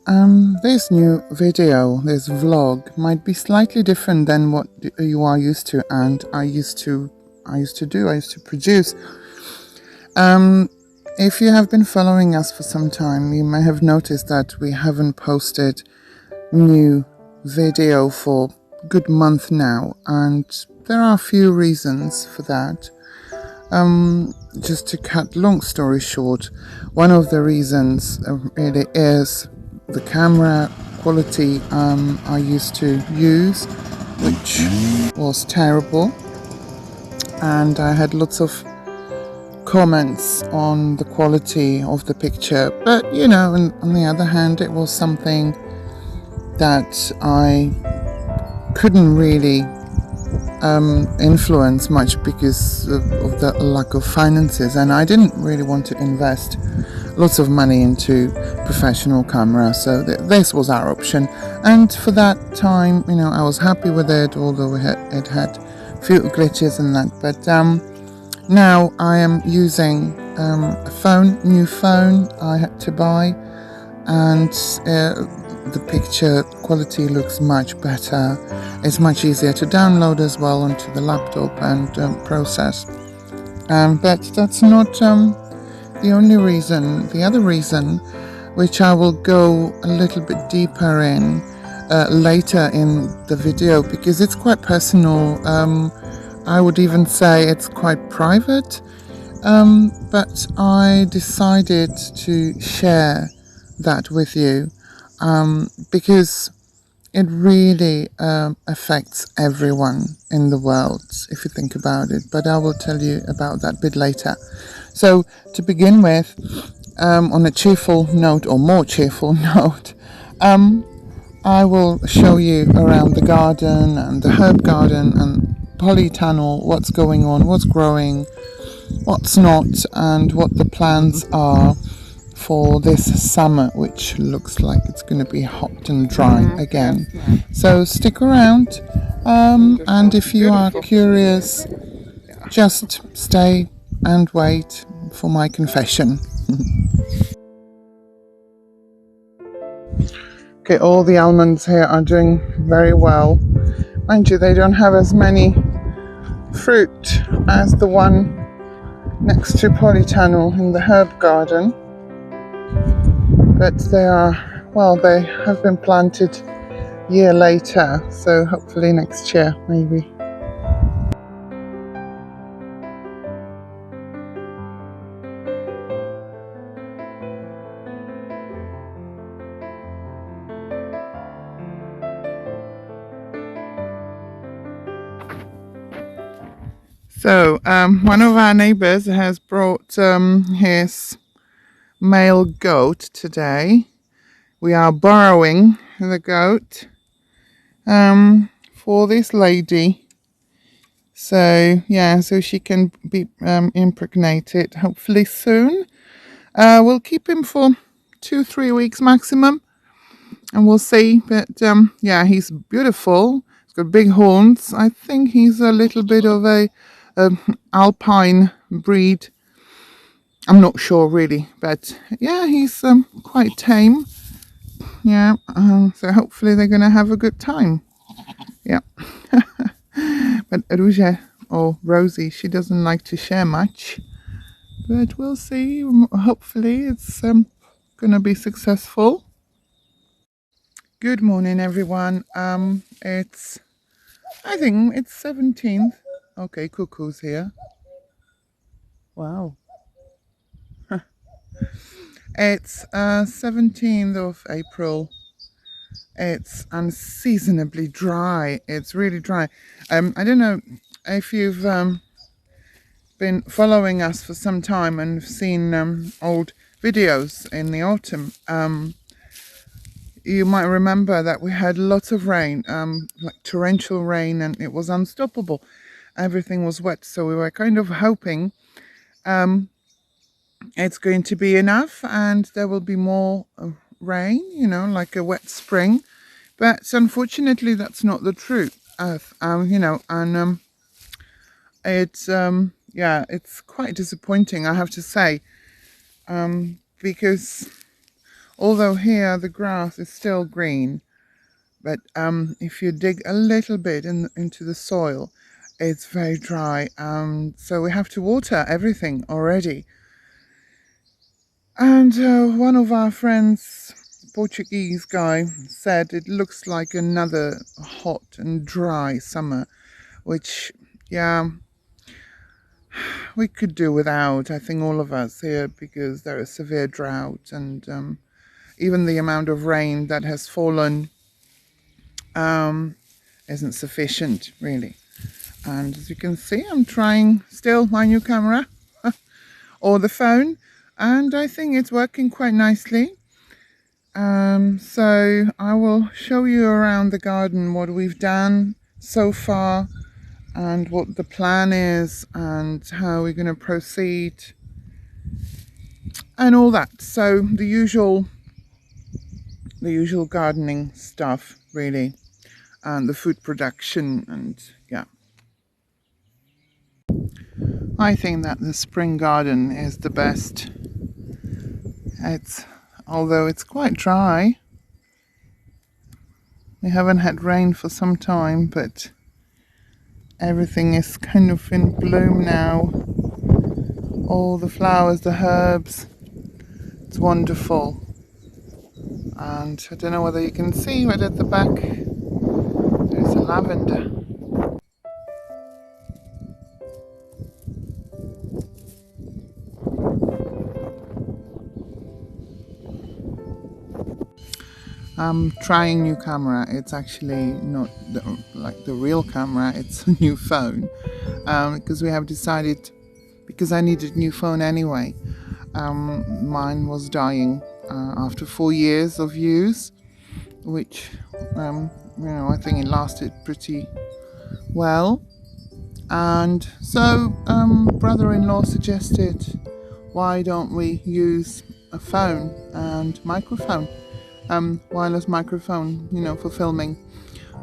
This new video, this vlog, might be slightly different than what you are used to, and I used to produce. If you have been following us for some time, you may have noticed that we haven't posted new video for a good month now, and there are a few reasons for that. Just to cut long story short, one of the reasons really is the camera quality I used to use, which was terrible, and I had lots of comments on the quality of the picture. But on the other hand, it was something that I couldn't really influence much because of the lack of finances, and I didn't really want to invest lots of money into professional camera, so this was our option. And for that time, I was happy with it, although it had a few glitches and that. But now I am using a new phone I had to buy, and the picture quality looks much better. It's much easier to download as well onto the laptop and process. But that's not the only reason. The other reason, which I will go a little bit deeper in later in the video, because it's quite personal. I would even say it's quite private. But I decided to share that with you because it really affects everyone in the world, if you think about it. But I will tell you about that a bit later. So to begin with, on a cheerful note, or more cheerful note, I will show you around the garden and the herb garden and polytunnel, what's going on, what's growing, what's not, and what the plans are for this summer, which looks like it's going to be hot and dry again. So stick around, and if you are curious, just stay and wait for my confession. Okay, all the almonds here are doing very well. Mind you, they don't have as many fruit as the one next to polytunnel in the herb garden, but they have been planted a year later, so hopefully next year maybe. So one of our neighbors has brought his male goat today. We are borrowing the goat for this lady. So so she can be impregnated hopefully soon. We'll keep him for 2-3 weeks maximum, and we'll see. But he's beautiful. He's got big horns. I think he's a little bit of a alpine breed. I'm not sure really, but he's quite tame. So hopefully they're gonna have a good time. But Róża, or Rosie, she doesn't like to share much, but we'll see. Hopefully it's gonna be successful. Good morning, everyone. I think it's 17th. Okay, cuckoo's here. Wow. It's 17th of April. It's unseasonably dry. It's really dry. I don't know if you've been following us for some time and seen old videos in the autumn. You might remember that we had lots of rain, like torrential rain, and it was unstoppable. Everything was wet, so we were kind of hoping it's going to be enough and there will be more rain, like a wet spring. But unfortunately, that's not the truth. And it's quite disappointing, I have to say, because although here the grass is still green, but if you dig a little bit into the soil, it's very dry. So we have to water everything already. And one of our friends, Portuguese guy, said it looks like another hot and dry summer, which, yeah, we could do without, I think, all of us here, because there is severe drought, and even the amount of rain that has fallen isn't sufficient, really. And as you can see, I'm trying still my new camera or the phone, and I think it's working quite nicely. So I will show you around the garden what we've done so far and what the plan is and how we're going to proceed and all that. So the usual gardening stuff, really, and the food production, and yeah. I think that the spring garden is the best. Although it's quite dry. We haven't had rain for some time, but everything is kind of in bloom now. All the flowers, the herbs. It's wonderful. And I don't know whether you can see, but at the back there's a lavender. I'm trying new camera. It's actually not like the real camera, it's a new phone, because we have decided, because I needed a new phone anyway. Mine was dying after 4 years of use, which I think it lasted pretty well. And so brother-in-law suggested, why don't we use a phone and microphone, wireless microphone, for filming.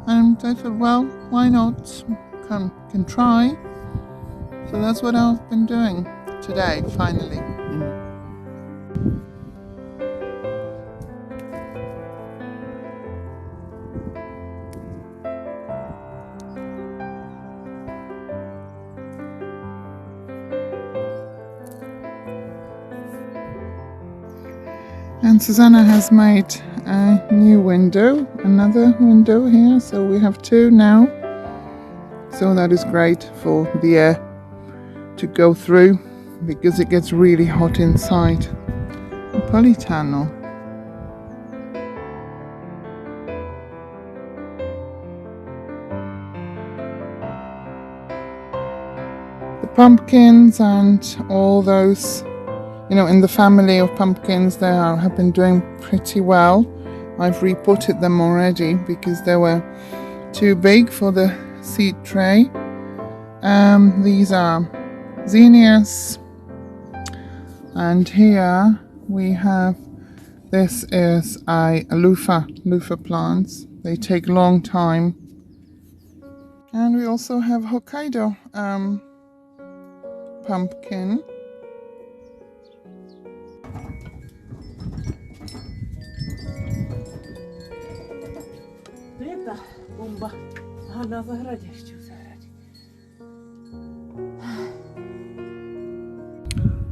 And I thought, well, why not? Can try. So that's what I've been doing today, finally. And Susanna has made a new window, another window here, so we have 2 now. So that is great for the air to go through, because it gets really hot inside. A polytunnel. The pumpkins and all those, in the family of pumpkins, they have been doing pretty well. I've repotted them already because they were too big for the seed tray. These are zinnias, and here we have, this is a loofah plants. They take a long time. And we also have Hokkaido pumpkin.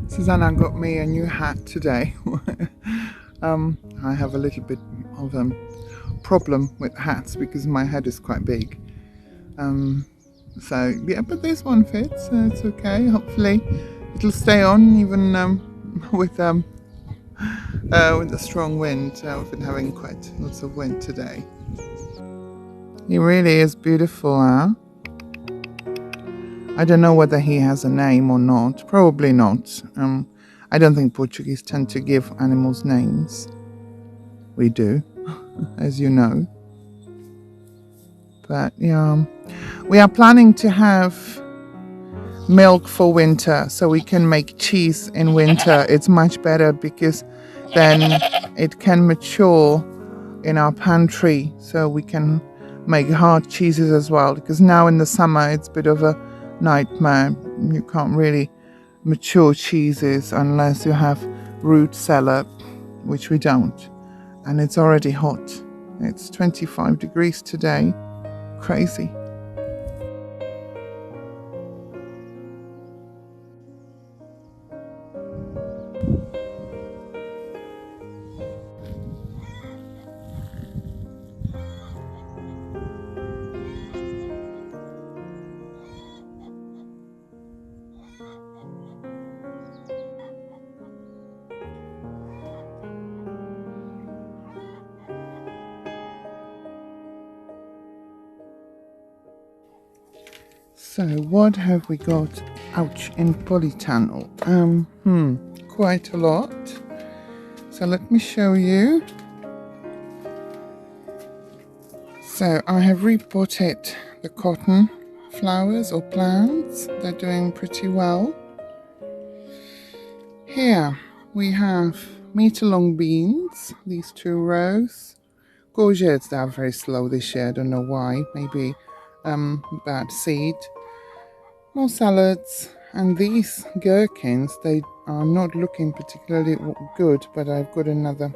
Susanna got me a new hat today. I have a little bit of a problem with hats because my head is quite big. So yeah, but this one fits, so it's okay. Hopefully it'll stay on even with the strong wind. We've been having quite lots of wind today. He really is beautiful, huh? I don't know whether he has a name or not. Probably not. I don't think Portuguese tend to give animals names. We do, as you know. But yeah, we are planning to have milk for winter, so we can make cheese in winter. It's much better because then it can mature in our pantry, so we can make hard cheeses as well, because now in the summer it's a bit of a nightmare. You can't really mature cheeses unless you have root cellar, which we don't. and it's already hot. It's 25 degrees today. Crazy. So what have we got ouch in polytunnel? Quite a lot. So let me show you. So I have repotted the cotton flowers or plants. They're doing pretty well. Here we have meter-long beans, these 2 rows. Courgettes, they are very slow this year, I don't know why, maybe bad seed. More salads, and these gherkins, they are not looking particularly good, but I've got another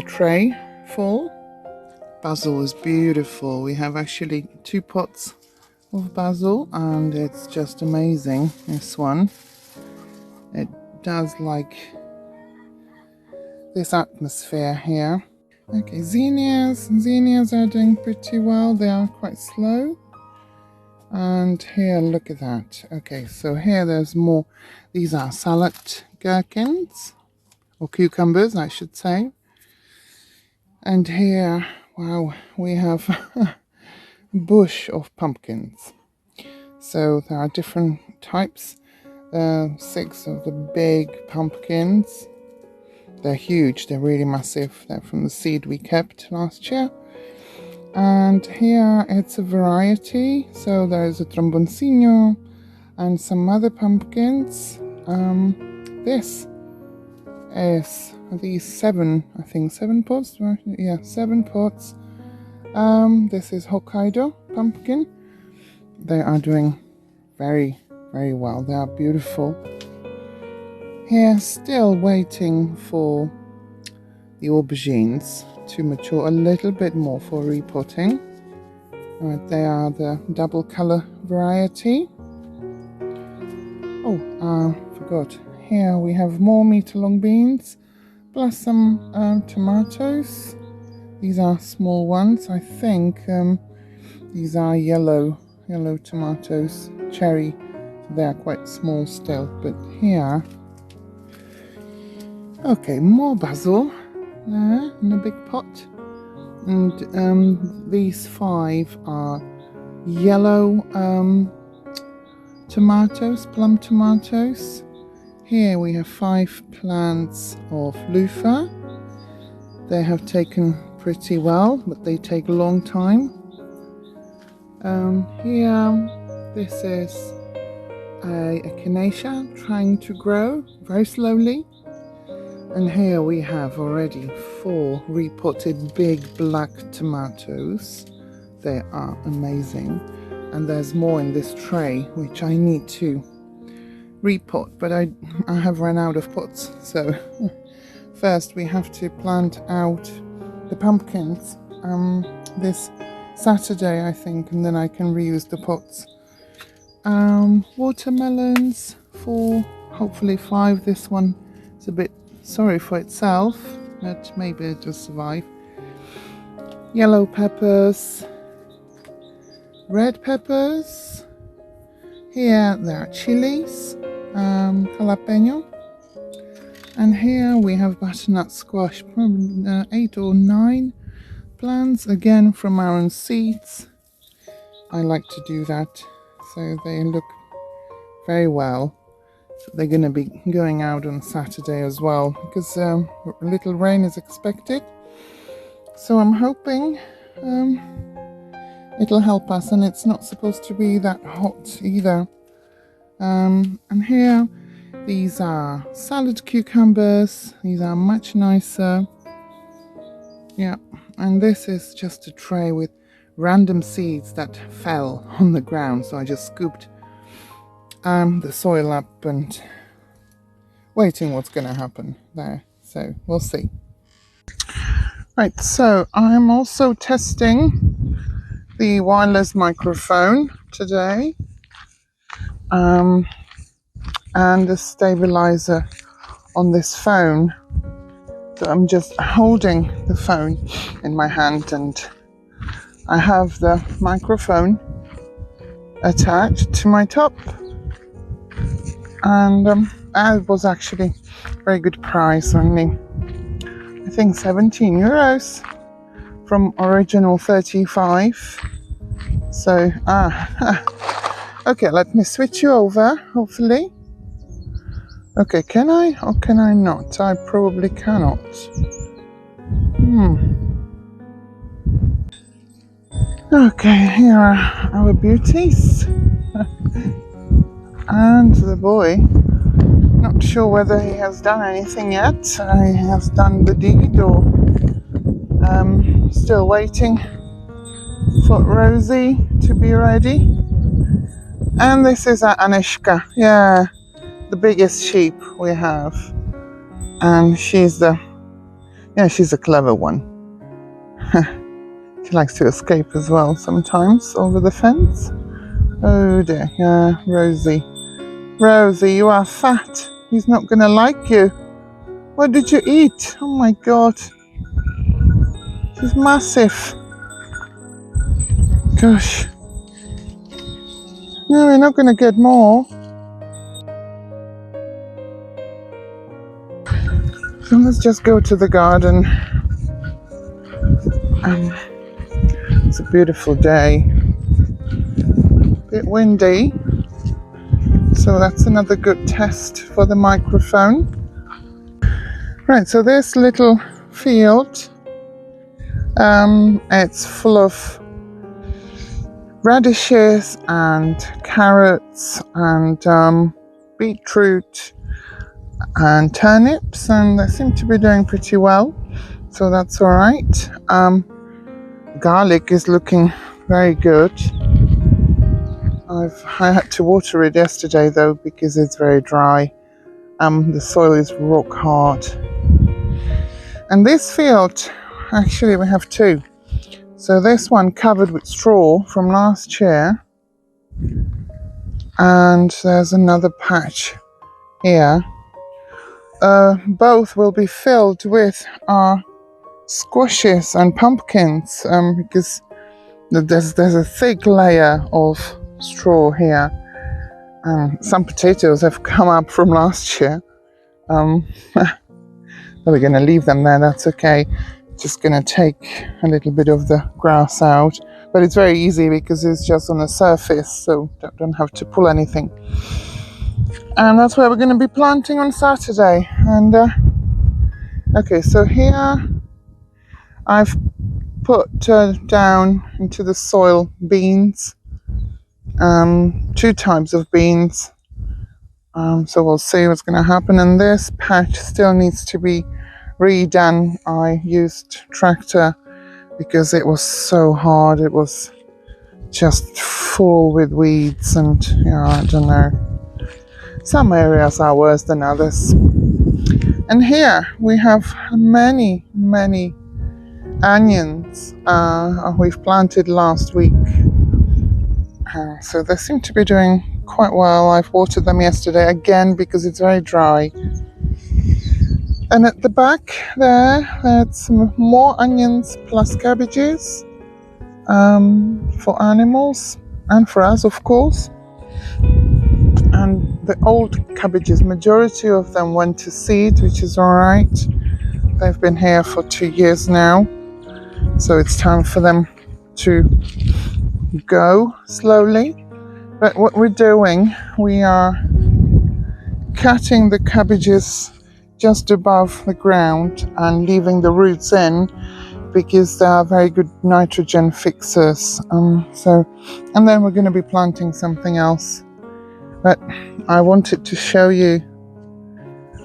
tray full. Basil is beautiful. We have actually 2 pots of basil, and it's just amazing, this one. It does like this atmosphere here. Okay, zinnias are doing pretty well. They are quite slow. And here, look at that. Okay, so here there's more. These are salad gherkins, or cucumbers, I should say. And here, wow, we have a bush of pumpkins. So there are different types. 6 of the big pumpkins. They're huge, they're really massive. They're from the seed we kept last year. And here it's a variety. So there's a tromboncino and some other pumpkins. This is these 7, I think 7 pots. Yeah, 7 pots. This is Hokkaido pumpkin. They are doing very, very well. They are beautiful. Here, still waiting for the aubergines to mature a little bit more for repotting. They are the double color variety. Oh, forgot. Here we have more meter-long beans, plus some tomatoes. These are small ones. I think these are yellow tomatoes, cherry. They are quite small still, but here. Okay, more basil there in a big pot. And these 5 are yellow tomatoes, plum tomatoes. Here we have 5 plants of loofah. They have taken pretty well, but they take a long time. Here, this is a echinacea trying to grow very slowly. And here we have already 4 repotted big black tomatoes. They are amazing. And there's more in this tray, which I need to repot, but I have run out of pots. So first we have to plant out the pumpkins this Saturday, I think, and then I can reuse the pots. Watermelons for hopefully 5. This one is a bit sorry for itself, but maybe it will survive. Yellow peppers, red peppers. Here there are chilies, jalapeno. And here we have butternut squash, probably 8 or 9 plants, again from our own seeds. I like to do that, so they look very well. So they're going to be going out on Saturday as well, because a little rain is expected. So I'm hoping it'll help us, and it's not supposed to be that hot either. And here, these are salad cucumbers. These are much nicer. Yeah, and this is just a tray with random seeds that fell on the ground. So I just scooped the soil up and waiting what's going to happen there. So we'll see. Right, so I'm also testing the wireless microphone today, and the stabilizer on this phone. So I'm just holding the phone in my hand, and I have the microphone attached to my top, and it was actually a very good price, only I think €17 from original 35. So okay, let me switch you over, hopefully. Okay, can I or can I not? I probably cannot. Okay, here are our beauties. And the boy, not sure whether he has done anything yet. He has done the deed, or still waiting for Rosie to be ready. And this is Anishka, yeah, the biggest sheep we have. And she's a clever one. She likes to escape as well sometimes over the fence. Oh dear, yeah, Rosie. Rosie, you are fat. He's not going to like you. What did you eat? Oh my God. She's massive. Gosh. No, we're not going to get more. So let's just go to the garden. It's a beautiful day. A bit windy. So that's another good test for the microphone. Right, so this little field, it's full of radishes and carrots and beetroot and turnips, and they seem to be doing pretty well, so that's all right. Garlic is looking very good. I had to water it yesterday though, because it's very dry. The soil is rock hard. And this field, actually we have two. So this one covered with straw from last year, and there's another patch here. Both will be filled with squashes and pumpkins, because there's a thick layer of straw here. Some potatoes have come up from last year. We're going to leave them there, that's okay. Just going to take a little bit of the grass out, but it's very easy because it's just on the surface, so don't have to pull anything. And that's where we're going to be planting on Saturday. And okay, so here I've put down into the soil beans, two types of beans. So we'll see what's going to happen. And this patch still needs to be redone. I used tractor because it was so hard. It was just full with weeds, and I don't know. Some areas are worse than others. And here we have many onions we've planted last week. So they seem to be doing quite well. I've watered them yesterday again because it's very dry. And at the back there's some more onions plus cabbages, for animals and for us, of course. And the old cabbages, majority of them went to seed, which is all right. They've been here for 2 years now, so it's time for them to go slowly. But what we're doing, we are cutting the cabbages just above the ground and leaving the roots in, because they are very good nitrogen fixers. And then we're going to be planting something else. But I wanted to show you,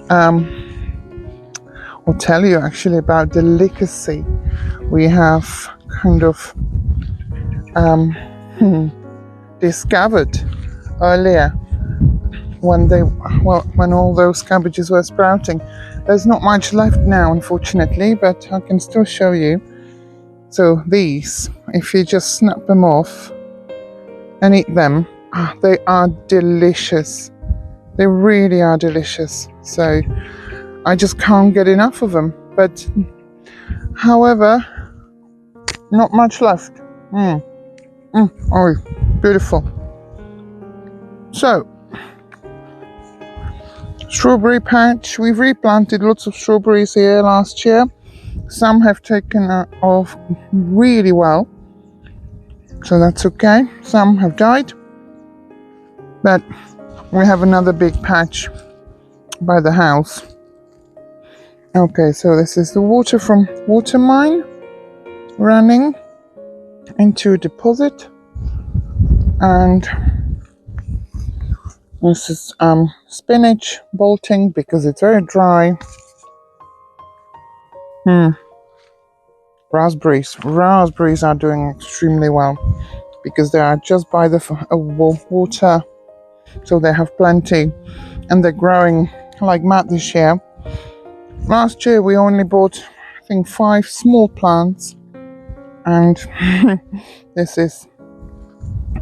or tell you actually, about delicacy we have kind of discovered earlier when all those cabbages were sprouting. There's not much left now, unfortunately, but I can still show you. So these, if you just snap them off and eat them, they are delicious. They really are delicious. So I just can't get enough of them. But however, not much left. Oh, beautiful. So, strawberry patch. We've replanted lots of strawberries here last year. Some have taken off really well, so that's okay. Some have died, but we have another big patch by the house. Okay, so this is the water from water mine running into a deposit, and this is spinach bolting because it's very dry. Raspberries are doing extremely well because they are just by the water, so they have plenty, and they're growing like mad this year. Last year we only bought, I think, 5 small plants, and this is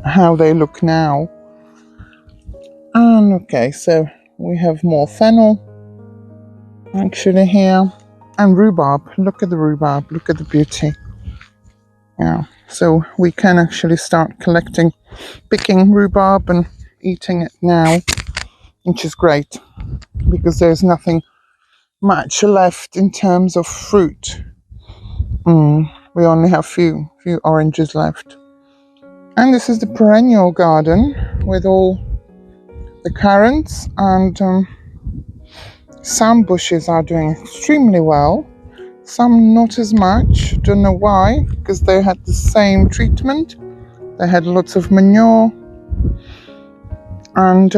how they look now. And okay, so we have more fennel actually here, and rhubarb. Look at the rhubarb, look at the beauty. Yeah, so we can actually start picking rhubarb and eating it now, which is great because there's nothing much left in terms of fruit. We only have few oranges left. And this is the perennial garden with all the currants, and some bushes are doing extremely well, some not as much. Don't know why, because they had the same treatment. They had lots of manure, and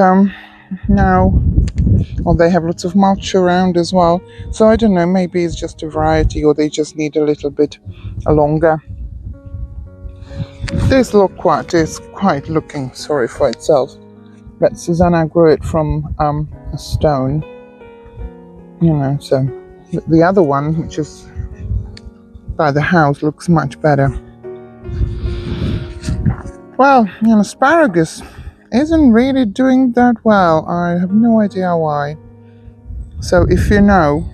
now they have lots of mulch around as well. So I don't know, maybe it's just a variety, or they just need a little bit longer. This is quite looking sorry for itself, but Susanna grew it from a stone, so the other one, which is by the house, looks much better. Well, asparagus isn't really doing that well. I have no idea why. So if you know,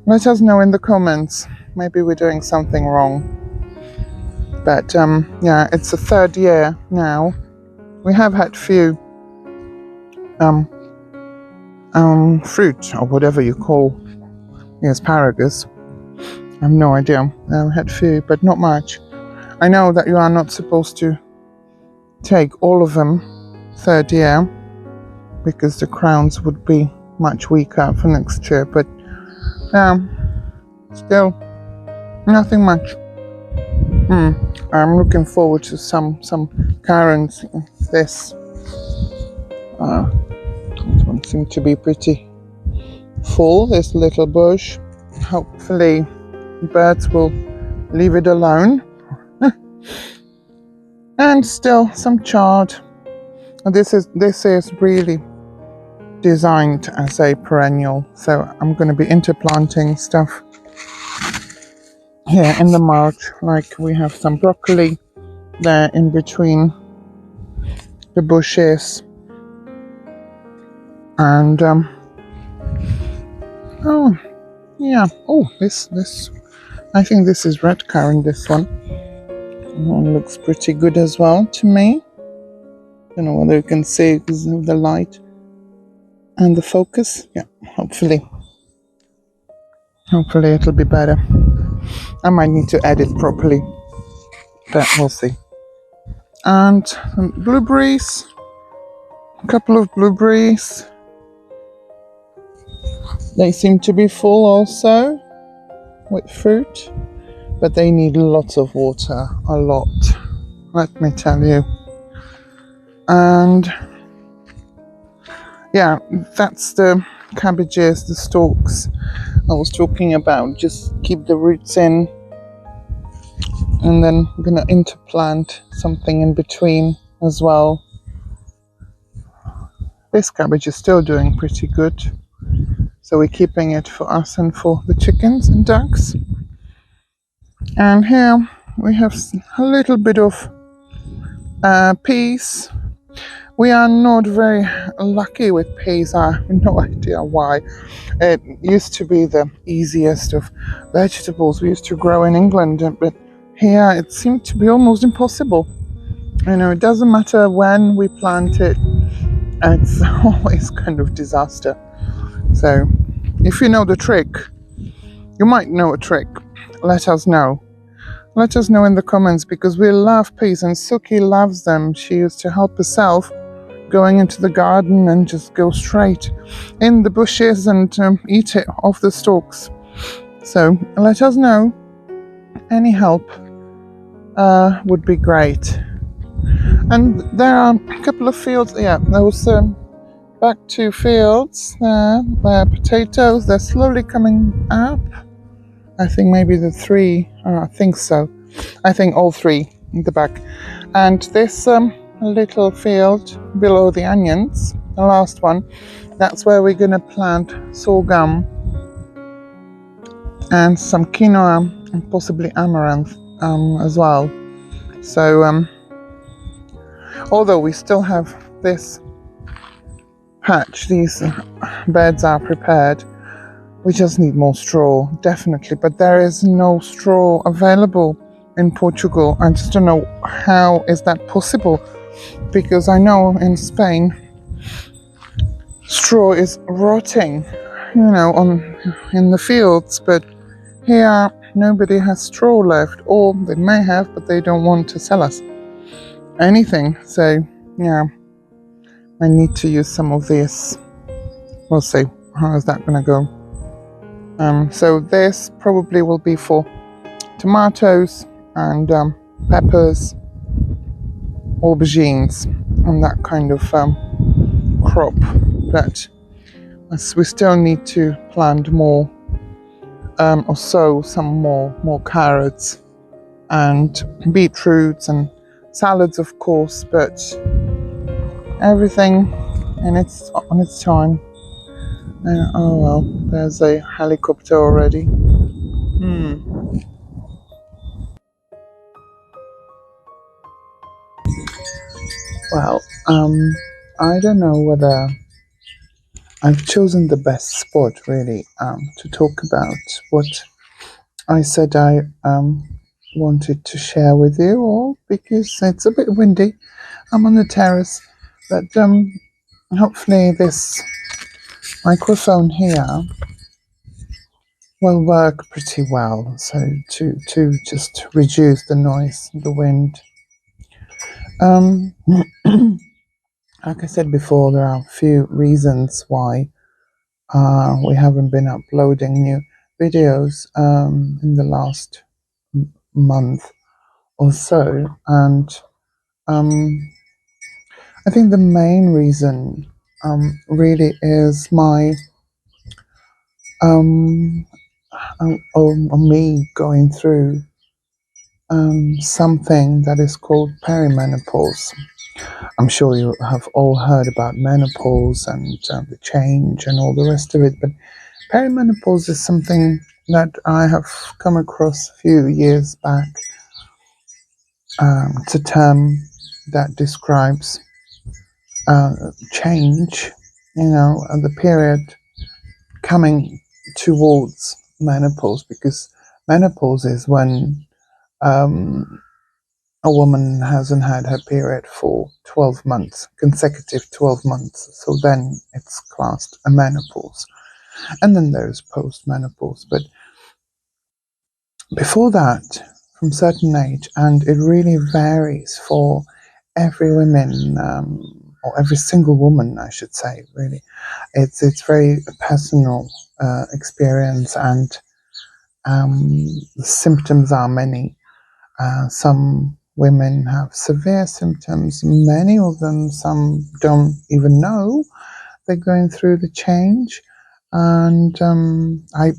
let us know in the comments. Maybe we're doing something wrong. But yeah, it's the 3rd year now. We have had few fruit, or whatever you call the asparagus. I have no idea. We had few, but not much. I know that you are not supposed to take all of them 3rd year because the crowns would be much weaker for next year, but still nothing much. I'm looking forward to some currants. This one seems to be pretty full, this little bush. Hopefully birds will leave it alone. And still some chard. This is really designed as a perennial, so I'm going to be interplanting stuff here in the mulch. Like we have some broccoli there in between the bushes, and this I think this is red currant. This one looks pretty good as well to me. Don't know whether you can see because of the light and the focus. Yeah, hopefully it'll be better. I might need to edit properly, but we'll see. And blueberries, a couple of blueberries. They seem to be full also with fruit, but they need lots of water, a lot, let me tell you. And yeah, that's the cabbages, the stalks I was talking about. Just keep the roots in, and then I'm gonna interplant something in between as well. This cabbage is still doing pretty good, So we're keeping it for us and for the chickens and ducks. And here we have a little bit of peas. We are not very lucky with peas. I have no idea why. It used to be the easiest of vegetables we used to grow in England, but here it seemed to be almost impossible. It doesn't matter when we plant it, it's always kind of disaster. So, if you know the trick, you might know a trick. Let us know. Let us know in the comments, because we love peas and Suki loves them. She used to help herself going into the garden and just go straight in the bushes and eat it off the stalks. So let us know. Any help would be great. And there are a couple of fields. Yeah, there was back to fields there. Where potatoes, they're slowly coming up. I think maybe the three. I think so. I think all three in the back. And this little field below the onions, the last one, that's where we're going to plant sorghum and some quinoa and possibly amaranth as well. So although we still have this patch, these beds are prepared, we just need more straw, definitely. But there is no straw available in Portugal. I just don't know how is that possible, because I know in Spain straw is rotting, in the fields, but here nobody has straw left, or they may have, but they don't want to sell us anything. So yeah, I need to use some of this. We'll see how is that going to go. So this probably will be for tomatoes and peppers, aubergines, and that kind of crop. But we still need to plant more, or sow some more carrots and beetroots and salads, of course. But everything on its time. Oh well, there's a helicopter already. Well, I don't know whether I've chosen the best spot really to talk about what I said I wanted to share with you, or because it's a bit windy. I'm on the terrace, but hopefully this microphone here will work pretty well. So to just reduce the noise, the wind. Like I said before, there are a few reasons why we haven't been uploading new videos in the last month or so, and I think the main reason really is my me going through something that is called perimenopause. I'm sure you have all heard about menopause and the change and all the rest of it, but perimenopause is something that I have come across a few years back. It's a term that describes change, the period coming towards menopause, because menopause is when a woman hasn't had her period for 12 months, consecutive 12 months. So then it's classed a menopause. And then there's post-menopause. But before that, from certain age, and it really varies for every woman, or every single woman, I should say, really. It's very personal experience, and the symptoms are many. Some women have severe symptoms, many of them, some don't even know they're going through the change. And I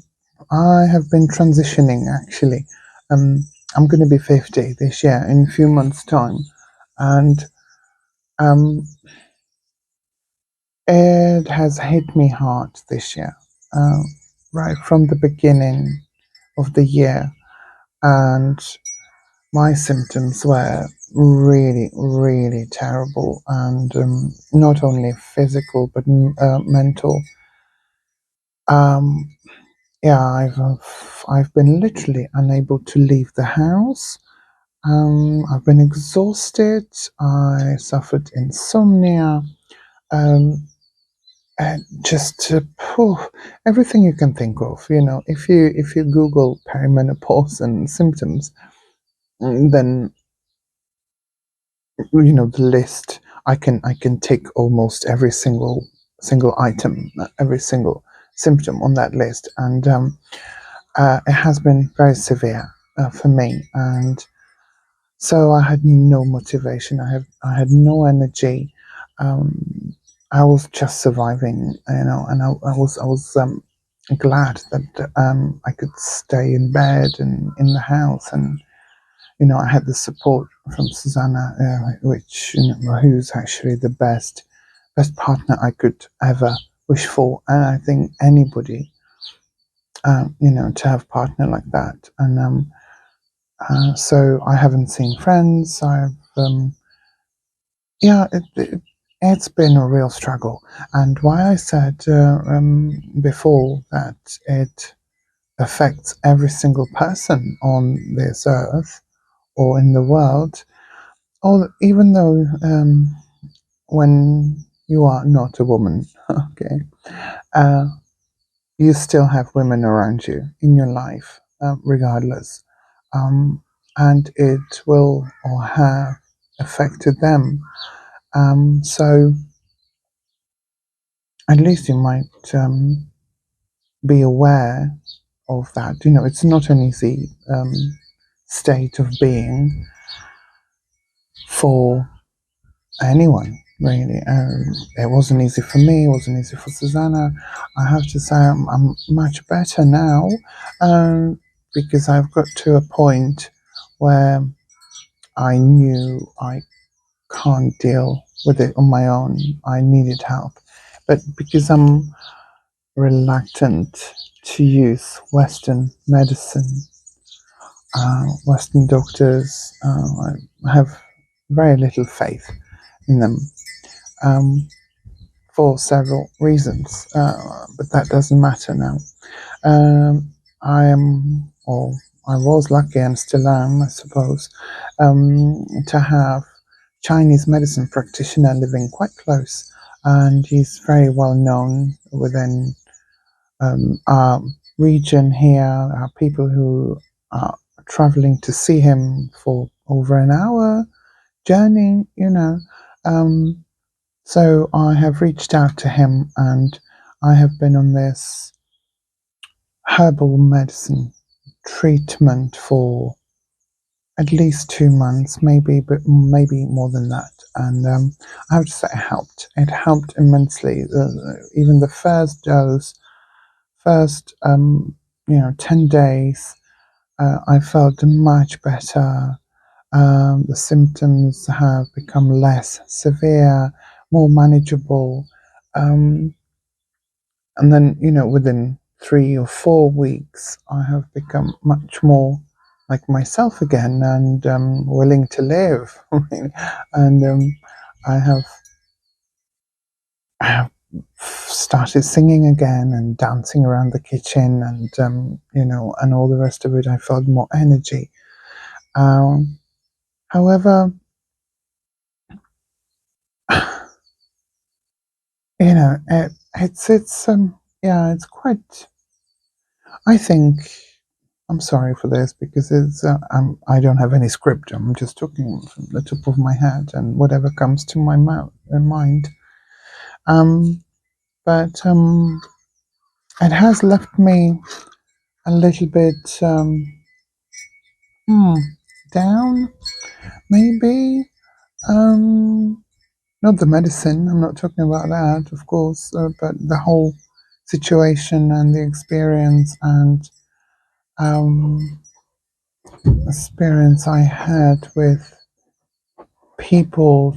have been transitioning, actually. I'm going to be 50 this year, in a few months' time. And it has hit me hard this year. uh, right from the beginning of the year, and my symptoms were really, really terrible, and not only physical but mental. Um, yeah, I've been literally unable to leave the house. I've been exhausted. I suffered insomnia. Um, and just phew, everything you can think of. If you Google perimenopause and symptoms, then the list. I can take almost every single item, every single symptom on that list, and it has been very severe for me. And so I had no motivation. I had no energy. Um, I was just surviving, and I was glad that I could stay in bed and in the house, and I had the support from Susanna, which who's actually the best partner I could ever wish for, and I think anybody, to have a partner like that. And so I haven't seen friends. Yeah, it's been a real struggle. And why I said before that it affects every single person on this earth or in the world, or even though when you are not a woman, okay, uh, you still have women around you in your life, regardless. Um, and it will or have affected them. So at least you might be aware of that. It's not an easy state of being for anyone, really. It wasn't easy for me, it wasn't easy for Susanna. I have to say I'm much better now, because I've got to a point where I knew I can't deal with it on my own. I needed help. But because I'm reluctant to use Western medicine, Western doctors, I have very little faith in them, um, for several reasons, but that doesn't matter now. I am, or I was lucky and still am, I suppose, to have Chinese medicine practitioner living quite close, and he's very well known within our region here. Our people who are traveling to see him for over an hour journey, Um, so I have reached out to him, and I have been on this herbal medicine treatment for at least 2 months, maybe, but maybe more than that. And I have to say, it helped. It helped immensely. Even the first dose, first 10 days, I felt much better. The symptoms have become less severe, more manageable. Um, and then, within 3 or 4 weeks, I have become much more like myself again, and willing to live. And I have, I have started singing again and dancing around the kitchen, and and all the rest of it. I felt more energy. Um, However, yeah, it's quite. I think I'm sorry for this because I don't have any script. I'm just talking from the top of my head and whatever comes to my mind. Um, but it has left me a little bit hmm, down, maybe. Um, Not the medicine. I'm not talking about that, of course, but the whole situation and the um, experience I had with people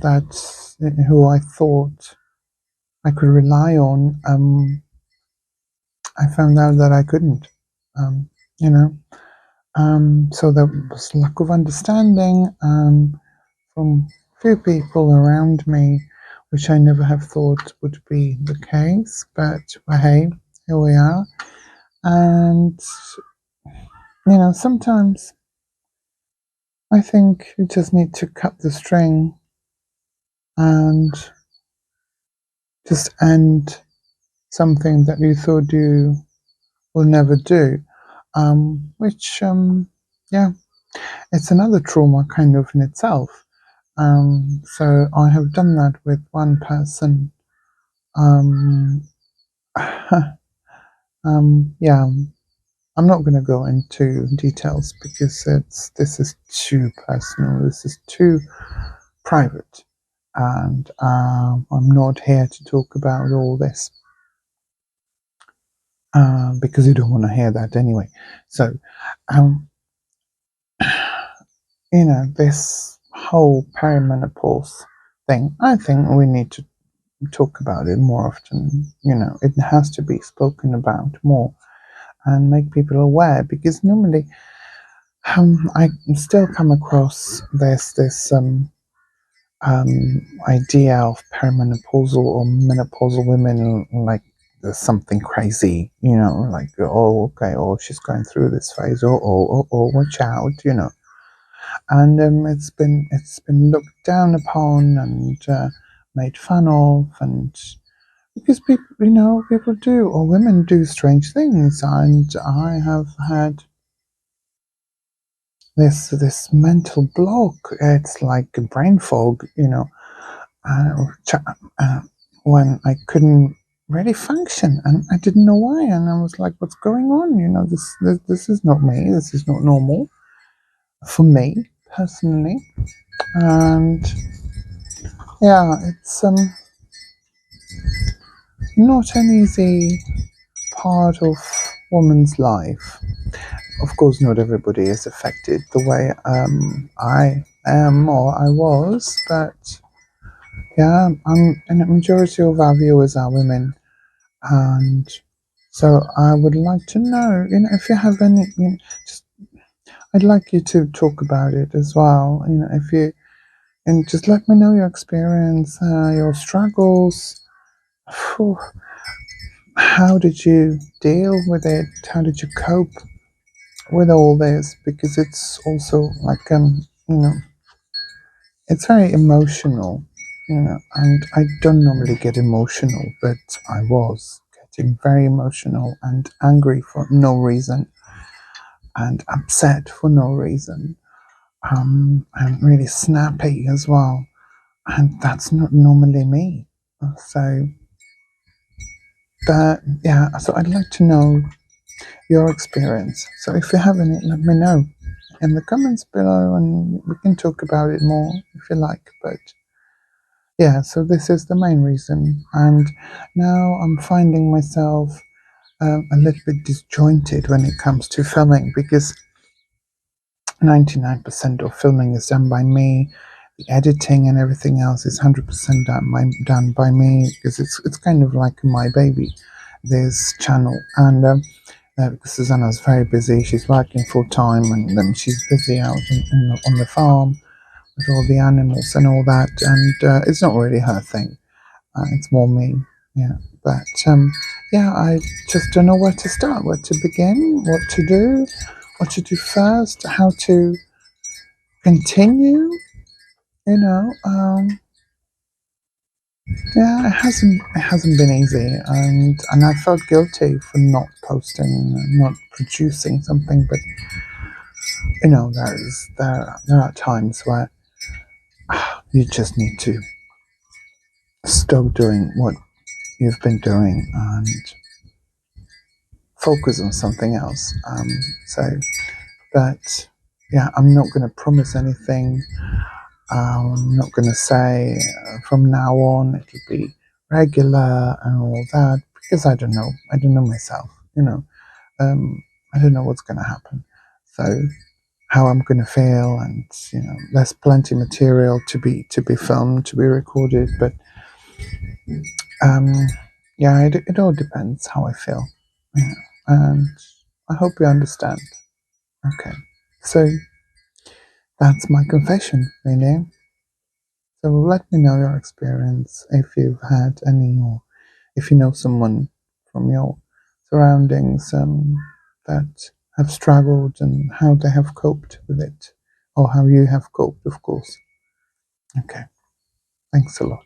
who I thought I could rely on. I found out that I couldn't. Um, you know, so there was lack of understanding from few people around me, which I never have thought would be the case. But well, hey, here we are. And sometimes I think you just need to cut the string and just end something that you thought you will never do. Which, yeah, it's another trauma kind of in itself. So I have done that with one person. Um, yeah, I'm not going to go into details because this is too personal. This is too private, and I'm not here to talk about all this because you don't want to hear that anyway. So, um, this whole perimenopause thing, I think we need to talk about it more often. It has to be spoken about more and make people aware because normally I still come across this idea of perimenopausal or menopausal women like there's something crazy, like, oh, okay, or she's going through this phase, or watch out, and it's been looked down upon and made fun of, and because people do, or women do strange things, and I have had this mental block. It's like a brain fog, uh, uh, when I couldn't really function, and I didn't know why, and I was like, "What's going on? This is not me. This is not normal for me personally." And yeah, it's not an easy part of woman's life. Of course, not everybody is affected the way I am or I was, but yeah, and a majority of our viewers are women, and so I would like to know, if you have any, just I'd like you to talk about it as well. If you and just let me know your experience, your struggles. Phew, how did you deal with it? How did you cope with all this? Because it's also like it's very emotional, and I don't normally get emotional, but I was getting very emotional and angry for no reason and upset for no reason, and really snappy as well. And that's not normally me. So, but yeah, so I'd like to know your experience. So if you have any, let me know in the comments below and we can talk about it more if you like. But yeah, so this is the main reason. And now I'm finding myself a little bit disjointed when it comes to filming because 99% of filming is done by me. The editing and everything else is 100% done by me because it's kind of like my baby, this channel. And because Susanna's very busy, she's working full time, and then she's busy out on the farm with all the animals and all that. And it's not really her thing. It's more me. Yeah. But yeah, I just don't know where to start, where to begin, what to do first, how to continue. You know, yeah, it hasn't been easy, and I felt guilty for not posting, not producing something. But there are times where you just need to stop doing what you've been doing and focus on something else. But yeah, I'm not going to promise anything. I'm not going to say from now on it'll be regular and all that because I don't know. I don't know myself. I don't know what's going to happen. So how I'm going to feel, and there's plenty material to be filmed, to be recorded, but um, yeah, it all depends how I feel, Yeah, and I hope you understand. Okay, so that's my confession, really. So let me know your experience if you've had any, or if you know someone from your surroundings that have struggled and how they have coped with it, or how you have coped, of course. Okay, thanks a lot.